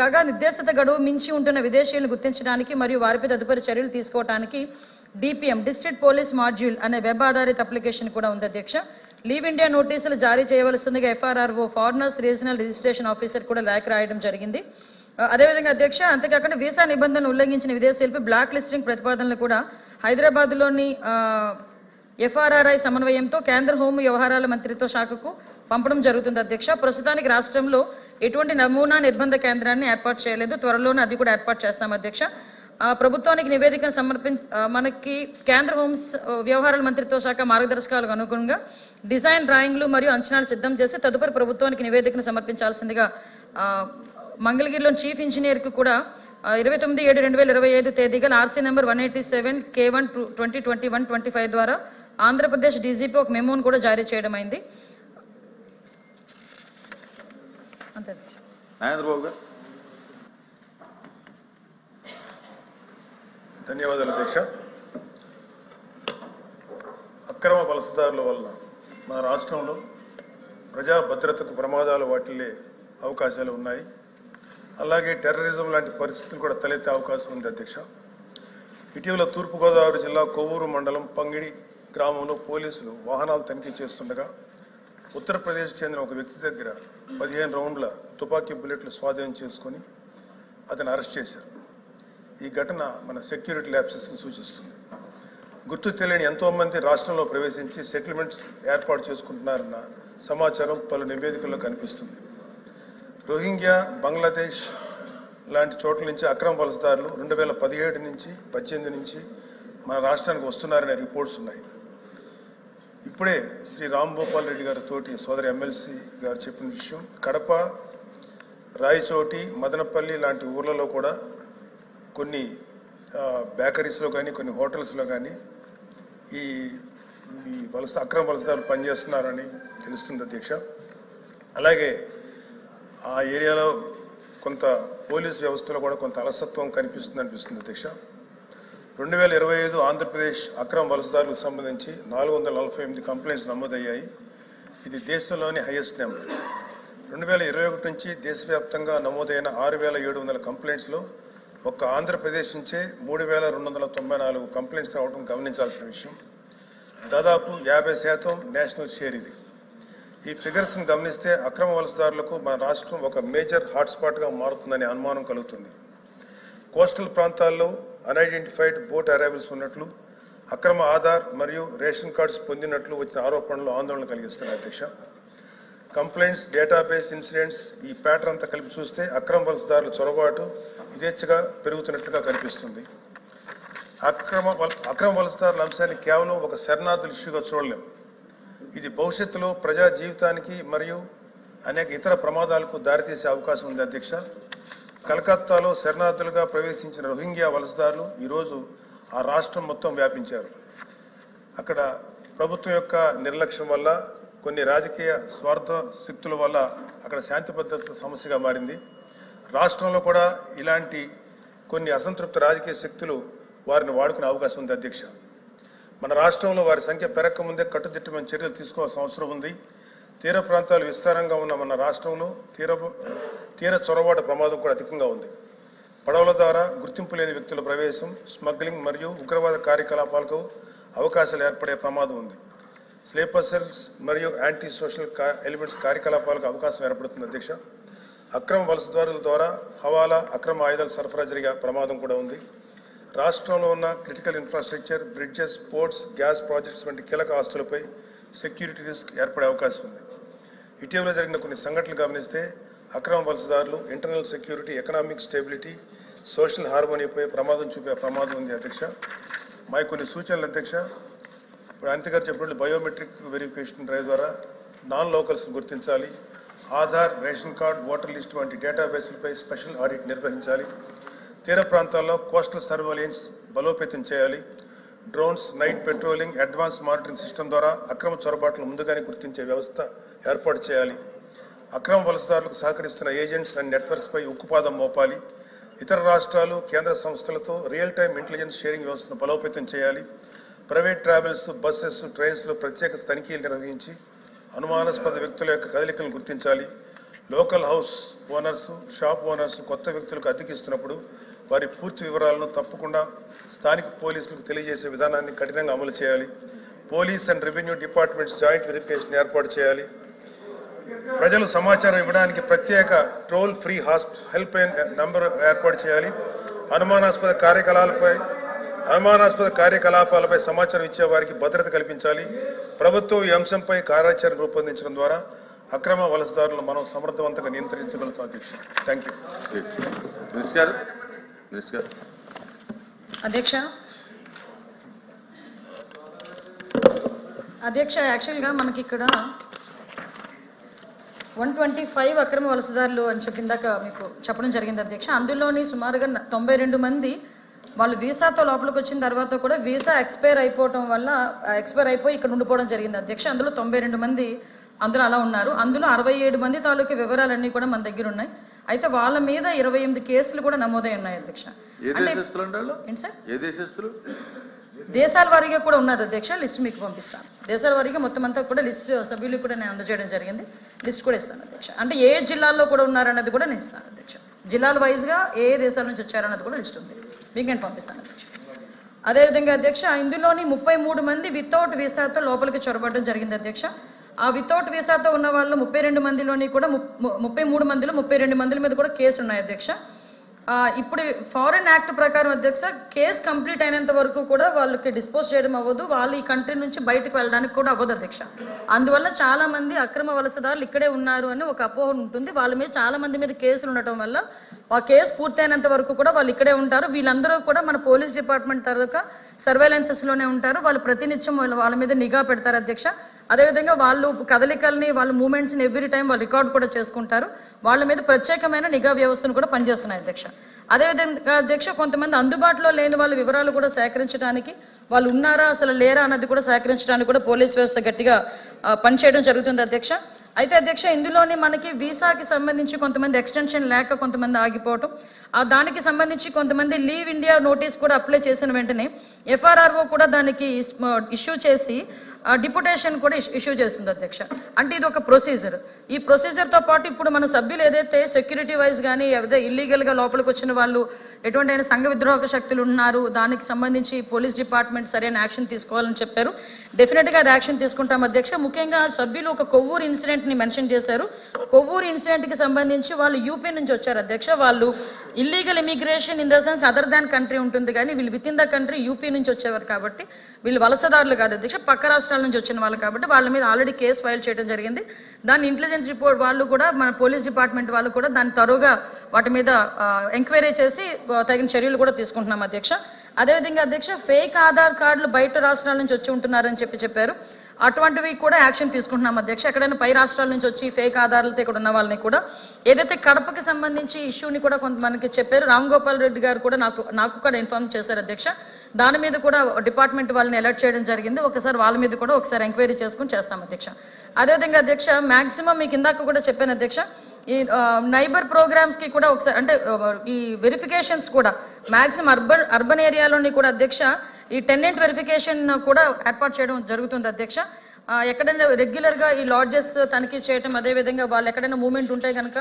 కాగా నిర్దేశిత గడువు మించి ఉంటున్న విదేశీయులను గుర్తించడానికి మరియు వారిపై తదుపరి చర్యలు తీసుకోవడానికి డిపిఎం డిస్ట్రిక్ట్ పోలీస్ మాడ్యూల్ అనే వెబ్ ఆధారిత అప్లికేషన్ కూడా ఉంది అధ్యక్ష. లీవ్ ఇండియా నోటీసులు జారీ చేయవలసిందిగా FRRO foreigners regional registration officer కూడా లేఖ రాయడం జరిగింది. అదేవిధంగా అధ్యక్ష, అంతేకాకుండా వీసా నిబంధనలు ఉల్లంఘించిన విదేశీయులపై బ్లాక్ లిస్టింగ్ ప్రతిపాదనలు కూడా హైదరాబాద్లోని FRRI సమన్వయంతో కేంద్ర హోం వ్యవహారాల మంత్రిత్వ శాఖకు పంపడం జరుగుతుంది అధ్యక్ష. ప్రస్తుతానికి రాష్ట్రంలో ఎటువంటి నమూనా నిర్బంధ కేంద్రాన్ని ఏర్పాటు చేయలేదు, త్వరలోనే అది కూడా ఏర్పాటు చేస్తాం అధ్యక్ష. ప్రభుత్వానికి నివేదికను మనకి కేంద్ర హోం వ్యవహారాల మంత్రిత్వ శాఖ మార్గదర్శకాలకు అనుగుణంగా డిజైన్ డ్రాయింగ్లు మరియు అంచనాలు సిద్ధం చేసి తదుపరి ప్రభుత్వానికి నివేదికను సమర్పించాల్సిందిగా మంగళగిరిలోని చీఫ్ ఇంజనీర్కు కూడా 29/7/2025 తేదీగా RC నెంబర్ 187 K1 2021-25 ద్వారా ఆంధ్రప్రదేశ్ DGP ఒక మెమోను కూడా జారీ చేయడం అయింది. ధన్యవాదాలు అధ్యక్ష. అక్రమ వలసదారుల వలన మన రాష్ట్రంలో ప్రజా భద్రతకు ప్రమాదాలు వాటిల్లే అవకాశాలు ఉన్నాయి. అలాగే టెర్రరిజం లాంటి పరిస్థితులు కూడా తలెత్తే అవకాశం ఉంది అధ్యక్ష. ఇటీవల తూర్పుగోదావరి జిల్లా కొవ్వూరు మండలం పంగిడి గ్రామంలో పోలీసులు వాహనాలు తనిఖీ చేస్తుండగా ఉత్తరప్రదేశ్ చెందిన ఒక వ్యక్తి దగ్గర 15 రౌండ్ల తుపాకీ బుల్లెట్లు స్వాధీనం చేసుకుని అతను అరెస్ట్ చేశారు. ఈ ఘటన మన సెక్యూరిటీ ల్యాప్సెస్ని సూచిస్తుంది. గుర్తు తెలియని ఎంతోమంది రాష్ట్రంలో ప్రవేశించి సెటిల్మెంట్స్ ఏర్పాటు చేసుకుంటున్నారన్న సమాచారం పలు నివేదికల్లో కనిపిస్తుంది. రోహింగ్యా, బంగ్లాదేశ్ లాంటి చోట్ల నుంచి అక్రమ వలసదారులు 2017 నుంచి 18 నుంచి మన రాష్ట్రానికి వస్తున్నారనే రిపోర్ట్స్ ఉన్నాయి. ఇప్పుడే శ్రీ రాంభూపాల్ రెడ్డి గారి తోటి సోదరి ఎమ్మెల్సీ గారు చెప్పిన విషయం, కడప, రాయచోటి, మదనపల్లి లాంటి ఊర్లలో కూడా కొన్ని బేకరీస్లో కానీ కొన్ని హోటల్స్లో కానీ ఈ అక్రమ వలసదారులు పనిచేస్తున్నారని తెలుస్తుంది అధ్యక్ష. అలాగే ఆ ఏరియాలో కొంత పోలీస్ వ్యవస్థలో కూడా కొంత అలసత్వం అనిపిస్తుంది అధ్యక్ష. 2025 ఆంధ్రప్రదేశ్ అక్రమ వలసదారులకు సంబంధించి 448 కంప్లైంట్స్ నమోదయ్యాయి. ఇది దేశంలోని హైయెస్ట్ నెంబర్. 2021 నుంచి దేశవ్యాప్తంగా నమోదైన 6700 కంప్లైంట్స్లో ఒక్క ఆంధ్రప్రదేశ్ నుంచే 3294 కంప్లైంట్స్ రావడం గమనించాల్సిన విషయం. దాదాపు 50% నేషనల్ షేర్ ఇది. ఈ ఫిగర్స్ని గమనిస్తే అక్రమ వలసదారులకు మన రాష్ట్రం ఒక మేజర్ హాట్స్పాట్గా మారుతుందనే అనుమానం కలుగుతుంది. కోస్టల్ ప్రాంతాల్లో అన్ఐడెంటిఫైడ్ బోట్ అరైవల్స్ ఉన్నట్లు, అక్రమ ఆధార్ మరియు రేషన్ కార్డ్స్ పొందినట్లు వచ్చిన ఆరోపణలు ఆందోళన కలిగిస్తున్నాయి అధ్యక్ష. కంప్లైంట్స్, డేటాబేస్, ఇన్సిడెంట్స్ ఈ ప్యాటర్న్ అంతా కలిపి చూస్తే అక్రమ వలసదారుల చొరబాటు యథేచ్ఛగా పెరుగుతున్నట్లుగా కనిపిస్తుంది. అక్రమ వలసదారుల అంశాన్ని కేవలం ఒక శరణార్థుల ఇష్యూగా చూడలేం. ఇది భవిష్యత్తులో ప్రజా జీవితానికి మరియు అనేక ఇతర ప్రమాదాలకు దారితీసే అవకాశం ఉంది అధ్యక్ష. కలకత్తాలో శరణార్థులుగా ప్రవేశించిన రోహింగ్యా వలసదారులు ఈరోజు ఆ రాష్ట్రం మొత్తం వ్యాపించారు. అక్కడ ప్రభుత్వం యొక్క నిర్లక్ష్యం వల్ల, కొన్ని రాజకీయ స్వార్థ శక్తుల వల్ల అక్కడ శాంతి భద్రత సమస్యగా మారింది. రాష్ట్రంలో కూడా ఇలాంటి కొన్ని అసంతృప్త రాజకీయ శక్తులు వారిని వాడుకునే అవకాశం ఉంది అధ్యక్ష. మన రాష్ట్రంలో వారి సంఖ్య పెరగకముందే కట్టుదిట్టమైన చర్యలు తీసుకోవాల్సిన అవసరం ఉంది. తీర ప్రాంతాలు విస్తారంగా ఉన్న మన రాష్ట్రంలో తీర చొరబాటు ప్రమాదం కూడా అధికంగా ఉంది. పడవల ద్వారా గుర్తింపు లేని వ్యక్తుల ప్రవేశం, స్మగ్లింగ్ మరియు ఉగ్రవాద కార్యకలాపాలకు అవకాశాలు ఏర్పడే ప్రమాదం ఉంది. స్లీపర్ సెల్స్ మరియు యాంటీ సోషల్ ఎలిమెంట్స్ కార్యకలాపాలకు అవకాశం ఏర్పడుతుంది అధ్యక్ష. అక్రమ వలసదారుల ద్వారా హవాలా, అక్రమ ఆయుధాల సరఫరా జరిగే ప్రమాదం కూడా ఉంది. రాష్ట్రంలో ఉన్న critical infrastructure, bridges, ports, gas projects వంటి కీలక ఆస్తులపై సెక్యూరిటీ రిస్క్ ఏర్పడే అవకాశం ఉంది. ఇటీవల జరిగిన కొన్ని సంఘటనలు గమనిస్తే అక్రమ వలసదారులు internal security, economic stability, social హార్మోనీపై ప్రమాదం చూపే ప్రమాదం ఉంది అధ్యక్ష. మా కొన్ని సూచనలు అధ్యక్ష, ఇప్పుడు అనిత గారు చెప్పినట్లు బయోమెట్రిక్ వెరిఫికేషన్ డ్రైవ్ ద్వారా నాన్ లోకల్స్ను గుర్తించాలి. Aadhaar, ration card, voter list వంటి డేటాబేస్లపై స్పెషల్ ఆడిట్ నిర్వహించాలి. తీర ప్రాంతాల్లో కోస్టల్ సర్వేలెన్స్ బలోపేతం చేయాలి. Drones, night patrolling, advance monitoring system ద్వారా అక్రమ చొరబాట్లను ముందుగానే గుర్తించే వ్యవస్థ ఏర్పాటు చేయాలి. అక్రమ వలసదారులకు సహకరిస్తున్న ఏజెంట్స్ అండ్ నెట్వర్క్స్పై ఉక్కుపాదం మోపాలి. ఇతర రాష్ట్రాలు, కేంద్ర సంస్థలతో రియల్ టైమ్ ఇంటెలిజెన్స్ షేరింగ్ వ్యవస్థను బలోపేతం చేయాలి. ప్రైవేట్ ట్రావెల్స్, బస్సెస్, ట్రైన్స్లో ప్రత్యేక తనిఖీలు నిర్వహించి అనుమానాస్పద వ్యక్తుల యొక్క కదలికలను గుర్తించాలి. Local house owners, shop owners కొత్త వ్యక్తులకు అద్దెకిస్తున్నప్పుడు వారి పూర్తి వివరాలను తప్పకుండా స్థానిక పోలీసులకు తెలియజేసే విధానాన్ని కఠినంగా అమలు చేయాలి. Police and revenue departments joint verification ఏర్పాటు చేయాలి. ప్రజలు సమాచారం ఇవ్వడానికి ప్రత్యేక toll free help line number ఏర్పాటు చేయాలి. అనుమానాస్పద కార్యకలాపాలపై సమాచారం ఇచ్చే వారికి భద్రత కల్పించాలి. ప్రభుత్వం ఈ అంశంపై కార్యాచరణ రూపొందించడం ద్వారా అక్రమ వలసదారులను మనం సమర్థవంతంగా నియంత్రించగలుగుతాం. అధ్యక్ష, థ్యాంక్ యూ. అధ్యక్ష యాక్చువల్గా మనకి ఇక్కడ 125 అక్రమ వలసదారులు అని చెప్పిందాక మీకు చెప్పడం జరిగింది అధ్యక్ష. అందులోని సుమారుగా 92 మంది వాళ్ళు వీసాతో లోపలికి వచ్చిన తర్వాత కూడా వీసా ఎక్స్పైర్ అయిపోయి ఇక్కడ ఉండిపోవడం జరిగింది అధ్యక్ష. అందులో 92 మంది అందులో అలా ఉన్నారు. అందులో 67 మంది తాలూకు వివరాలన్నీ కూడా మన దగ్గర ఉన్నాయి. అయితే వాళ్ళ మీద 28 కేసులు కూడా నమోదై ఉన్నాయి అధ్యక్ష. దేశాల వారీగా కూడా ఉన్నది అధ్యక్ష. లిస్ట్ మీకు పంపిస్తాను. దేశాల వారీగా మొత్తం అంతా కూడా లిస్ట్ సభ్యులు కూడా నేను అందజేయడం జరిగింది. లిస్ట్ కూడా ఇస్తాను అధ్యక్ష. అంటే ఏ జిల్లాల్లో కూడా ఉన్నారన్నది కూడా నేను ఇస్తాను అధ్యక్ష. జిల్లాల వైజ్గా ఏ దేశాల నుంచి వచ్చారన్నది కూడా లిస్ట్ ఉంది, మీకు నేను పంపిస్తాను అధ్యక్ష. అదేవిధంగా అధ్యక్ష ఇందులోని 33 మంది వితౌట్ వీసాతో లోపలికి చొరబడడం జరిగింది అధ్యక్ష. ఆ వితౌట్ వీసాతో ఉన్న వాళ్ళు 32 మందిలోని కూడా 33 మందిలో 32 మంది మీద కూడా కేసు ఉన్నాయి అధ్యక్ష. ఇప్పుడు ఫారెన్ యాక్ట్ ప్రకారం అధ్యక్ష కేసు కంప్లీట్ అయినంత వరకు కూడా వాళ్ళకి డిస్పోజ్ చేయడం అవ్వదు, వాళ్ళు ఈ కంట్రీ నుంచి బయటకు వెళ్ళడానికి కూడా అవ్వదు అధ్యక్ష. అందువల్ల చాలా మంది అక్రమ వలసదారులు ఇక్కడే ఉన్నారు అని ఒక అపోహ ఉంటుంది. వాళ్ళ మీద చాలా మంది మీద కేసులు ఉండటం వల్ల ఆ కేసు పూర్తయినంత వరకు కూడా వాళ్ళు ఇక్కడే ఉంటారు. వీళ్ళందరూ కూడా మన పోలీస్ డిపార్ట్మెంట్ తరఫున సర్వేలెన్సెస్లోనే ఉంటారు. వాళ్ళు ప్రతినిత్యం వాళ్ళ మీద నిఘా పెడతారు అధ్యక్ష. అదేవిధంగా వాళ్ళు కదలికల్ని, వాళ్ళ మూమెంట్స్ని ఎవ్రీ టైం వాళ్ళు రికార్డ్ కూడా చేసుకుంటారు. వాళ్ళ మీద ప్రత్యేకమైన నిఘా వ్యవస్థను కూడా పనిచేస్తున్నాయి అధ్యక్ష. అదేవిధంగా అధ్యక్ష కొంతమంది అందుబాటులో లేని వాళ్ళ వివరాలు కూడా సేకరించడానికి, వాళ్ళు ఉన్నారా అసలు లేరా అన్నది కూడా సేకరించడానికి కూడా పోలీస్ వ్యవస్థ గట్టిగా పనిచేయడం జరుగుతుంది అధ్యక్ష. అయితే అధ్యక్ష ఇందులోని మనకి వీసాకి సంబంధించి కొంతమంది ఎక్స్టెన్షన్ లేక కొంతమంది ఆగిపోవటం, దానికి సంబంధించి కొంతమంది లీవ్ ఇండియా నోటీస్ కూడా అప్లై చేసిన వెంటనే FRRO కూడా దానికి ఇష్యూ చేసి డిప్యుటేషన్ కూడా ఇష్యూ చేస్తుంది అధ్యక్ష. అంటే ఇది ఒక ప్రొసీజర్. ఈ ప్రొసీజర్తో పాటు ఇప్పుడు మన సభ్యులు ఏదైతే సెక్యూరిటీ వైజ్ కానీ ఏదైతే ఇల్లీగల్గా లోపలికి వచ్చిన వాళ్ళు ఎటువంటి సంఘ విద్రోహక శక్తులు ఉన్నారు, దానికి సంబంధించి పోలీస్ డిపార్ట్మెంట్ సరైన యాక్షన్ తీసుకోవాలని చెప్పారు. డెఫినెట్గా అది యాక్షన్ తీసుకుంటాం అధ్యక్ష. ముఖ్యంగా సభ్యులు ఒక కొవ్వూరు ఇన్సిడెంట్ని మెన్షన్ చేశారు. కొవ్వూరు ఇన్సిడెంట్కి సంబంధించి వాళ్ళు యూపీ నుంచి వచ్చారు అధ్యక్ష. వాళ్ళు illegal immigration in the sense other than country ఉంటుంది, కానీ వీళ్ళు with in the country UP నుంచి వచ్చేవారు కాబట్టి వీళ్ళు వలసదారులు కాదు అధ్యక్ష, పక్క రాష్ట్రాల నుంచి వచ్చిన వాళ్ళు కాబట్టి వాళ్ళ మీద ఆల్రెడీ కేసు ఫైల్ చేయడం జరిగింది. దాని ఇంటెలిజెన్స్ రిపోర్ట్ వాళ్ళు కూడా మన పోలీస్ డిపార్ట్మెంట్ వాళ్ళు కూడా దాన్ని తరువుగా వాటి మీద ఎంక్వైరీ చేసి తగిన చర్యలు కూడా తీసుకుంటున్నాం అధ్యక్ష. అదేవిధంగా అధ్యక్ష ఫేక్ ఆధార్ కార్డులు బయట రాష్ట్రాల నుంచి వచ్చి ఉంటున్నారని చెప్పారు. అటువంటివి కూడా యాక్షన్ తీసుకుంటున్నాం అధ్యక్ష. ఎక్కడైనా పై రాష్ట్రాల నుంచి వచ్చి ఫేక్ ఆధారాలతో ఇక్కడ ఉన్న వాళ్ళని కూడా ఏదైతే కడపకి సంబంధించి ఇష్యూని కూడా కొంత మనకి చెప్పారు. రామ్ గోపాల్ రెడ్డి గారు కూడా నాకు కూడా ఇన్ఫార్మ్ చేశారు అధ్యక్ష. దాని మీద కూడా డిపార్ట్మెంట్ వాళ్ళని అలర్ట్ చేయడం జరిగింది. ఒకసారి వాళ్ళ మీద కూడా ఒకసారి ఎంక్వైరీ చేసుకుని చేస్తాం అధ్యక్ష. అదేవిధంగా అధ్యక్ష మాక్సిమం మీకు ఇందాక కూడా చెప్పాను అధ్యక్ష, ఈ నైబర్ ప్రోగ్రామ్స్కి కూడా ఒకసారి అంటే ఈ వెరిఫికేషన్స్ కూడా మాక్సిమం అర్బన్ ఏరియాలోని కూడా అధ్యక్ష ఈ టెనెంట్ వెరిఫికేషన్ కూడా ఏర్పాటు చేయడం జరుగుతుంది అధ్యక్ష. ఎక్కడైనా రెగ్యులర్గా ఈ లాడ్జెస్ తనిఖీ చేయడం, అదేవిధంగా వాళ్ళు ఎక్కడైనా మూవ్మెంట్ ఉంటే కనుక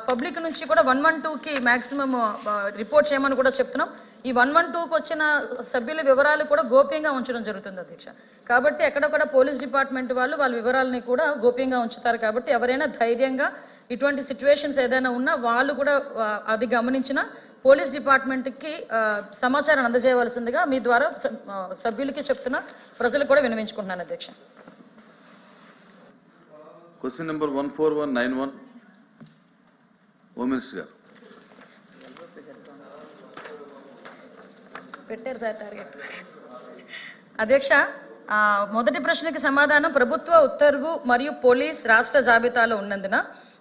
పబ్లిక్ నుంచి కూడా 112కి మ్యాక్సిమం రిపోర్ట్ చేయమని కూడా చెప్తున్నాం. ఈ 112కి వచ్చిన సభ్యుల వివరాలు కూడా గోప్యంగా ఉంచడం జరుగుతుంది అధ్యక్ష. కాబట్టి ఎక్కడొక్కడ పోలీస్ డిపార్ట్మెంట్ వాళ్ళు వాళ్ళ వివరాలని కూడా గోప్యంగా ఉంచుతారు. కాబట్టి ఎవరైనా ధైర్యంగా ఇటువంటి సిచ్యువేషన్స్ ఏదైనా ఉన్నా వాళ్ళు కూడా అది గమనించిన పోలీస్ డిపార్ట్మెంట్కి సమాచారం అందజేయవలసిందిగా మీ ద్వారా సభ్యులకి చెప్తున్నా, ప్రజలకు కూడా వినవించుకుంటున్నాను అధ్యక్ష. క్వశ్చన్ నెంబర్ 14191 హోమ్ మినిస్టర్ గారు పెట్టారు సార్ టార్గెట్. అధ్యక్ష మొదటి ప్రశ్నకి సమాధానం ప్రభుత్వ ఉత్తర్వు మరియు పోలీస్ రాష్ట్ర జాబితాలో ఉన్నందున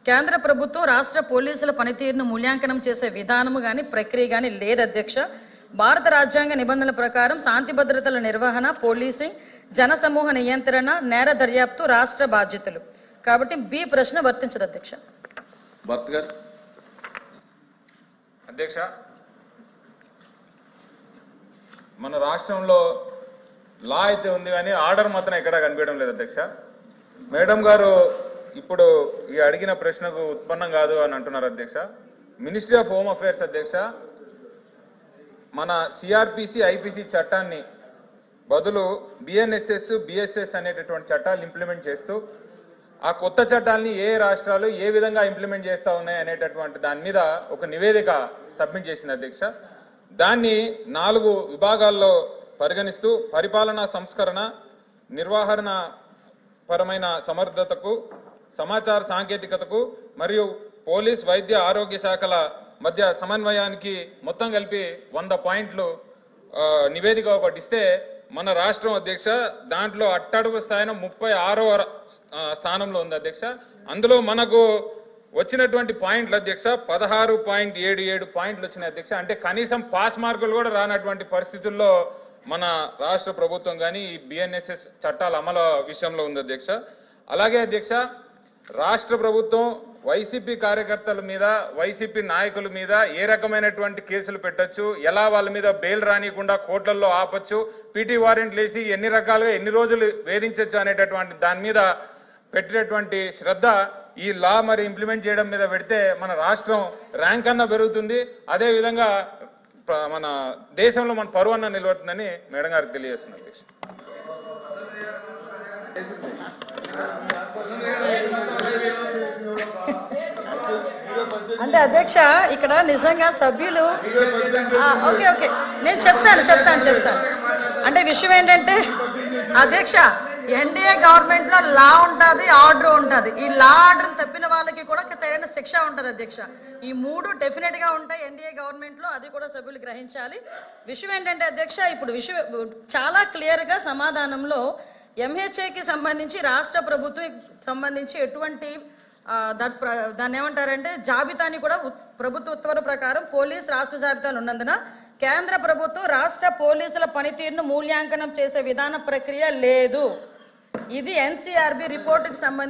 కేంద్ర ప్రభుత్వం రాష్ట్ర పోలీసుల పనితీరును మూల్యాంకనం చేసే విధానము కానీ ప్రక్రియ కానీ లేదు అధ్యక్ష. భారత రాజ్యాంగ నిబంధనల ప్రకారం శాంతి భద్రతల నిర్వహణ, పోలీసింగ్, జనసమూహ నియంత్రణ, నేర దర్యాప్తు రాష్ట్ర బాధ్యతలు. కాబట్టి బి ప్రశ్న వర్తించదు అధ్యక్ష. భర్త గారు. అధ్యక్ష, మన రాష్ట్రంలో లా అయితే ఉంది కానీ ఆర్డర్ మాత్రం ఎక్కడా కనిపించడం లేదు అధ్యక్ష. మేడం గారు ఇప్పుడు ఈ అడిగిన ప్రశ్నకు ఉత్పన్నం కాదు అని అంటున్నారు అధ్యక్ష. మినిస్ట్రీ ఆఫ్ హోమ్ అఫేర్స్ అధ్యక్ష మన సిఆర్పిసి ఐపీసీ చట్టాన్ని బదులు బిఎన్ఎస్ఎస్ బిఎస్ఎస్ అనేటటువంటి చట్టాలు ఇంప్లిమెంట్ చేస్తూ ఆ కొత్త చట్టాలని ఏ రాష్ట్రాలు ఏ విధంగా ఇంప్లిమెంట్ చేస్తూ ఉన్నాయి అనేటటువంటి దాని మీద ఒక నివేదిక సబ్మిట్ చేసింది అధ్యక్ష. దాన్ని 4 విభాగాల్లో పరిగణిస్తూ పరిపాలనా సంస్కరణ, నిర్వహణ పరమైన సమర్థతకు, సమాచార సాంకేతికతకు మరియు పోలీస్, వైద్య, ఆరోగ్య శాఖల మధ్య సమన్వయానికి మొత్తం కలిపి 100 పాయింట్లు నివేదిక ఒకటి ఇస్తే మన రాష్ట్రం అధ్యక్ష దాంట్లో అట్టడుగు స్థాయిన 36వ స్థానంలో ఉంది అధ్యక్ష. అందులో మనకు వచ్చినటువంటి పాయింట్లు అధ్యక్ష 16.77 పాయింట్లు వచ్చినాయి అధ్యక్ష. అంటే కనీసం పాస్ మార్కులు కూడా రానటువంటి పరిస్థితుల్లో మన రాష్ట్ర ప్రభుత్వం కానీ ఈ బిఎన్ఎస్ఎస్ చట్టాల అమలు విషయంలో ఉంది అధ్యక్ష. అలాగే అధ్యక్ష రాష్ట్ర ప్రభుత్వం వైసీపీ కార్యకర్తల మీద, వైసీపీ నాయకుల మీద ఏ రకమైనటువంటి కేసులు పెట్టొచ్చు, ఎలా వాళ్ళ మీద బెయిల్ రానియకుండా కోర్టులలో ఆపచ్చు, పీటీ వారెంట్లు వేసి ఎన్ని రకాలుగా ఎన్ని రోజులు వేధించవచ్చు అనేటటువంటి దాని మీద పెట్టినటువంటి శ్రద్ధ ఈ లా మరి ఇంప్లిమెంట్ చేయడం మీద పెడితే మన రాష్ట్రం ర్యాంక్ అన్న పెరుగుతుంది, అదేవిధంగా మన దేశంలో మన పరువు అన్న నిలబడుతుందని మేడం గారికి తెలియజేస్తున్నారు అధ్యక్ష. అంటే అధ్యక్ష ఇక్కడ నిజంగా సభ్యులు ఓకే ఓకే నేను చెప్తాను అంటే విషయం ఏంటంటే అధ్యక్ష ఎన్డీఏ గవర్నమెంట్ లో లా ఉంటుంది, ఆర్డర్ ఉంటుంది. ఈ లా ఆర్డర్ తప్పిన వాళ్ళకి కూడా తగిన శిక్ష ఉంటుంది అధ్యక్ష. ఈ 3 డెఫినెట్ గా ఉంటాయి ఎన్డీఏ గవర్నమెంట్ లో, అది కూడా సభ్యులు గ్రహించాలి. విషయం ఏంటంటే అధ్యక్ష ఇప్పుడు విషయం చాలా క్లియర్ గా సమాధానంలో ఎంహెచ్ఏకి సంబంధించి రాష్ట్ర ప్రభుత్వం సంబంధించి ఎటువంటి దాన్ని ఏమంటారంటే జాబితాని కూడా ప్రభుత్వ ఉత్తర్వుల ప్రకారం పోలీస్ రాష్ట్ర జాబితాలు ఉన్నందున కేంద్ర ప్రభుత్వం రాష్ట్ర పోలీసుల పనితీరును మూల్యాంకనం చేసే విధాన ప్రక్రియ లేదు. ఇది ఎన్సీఆర్బీ రిపోర్టుకి సంబంధించి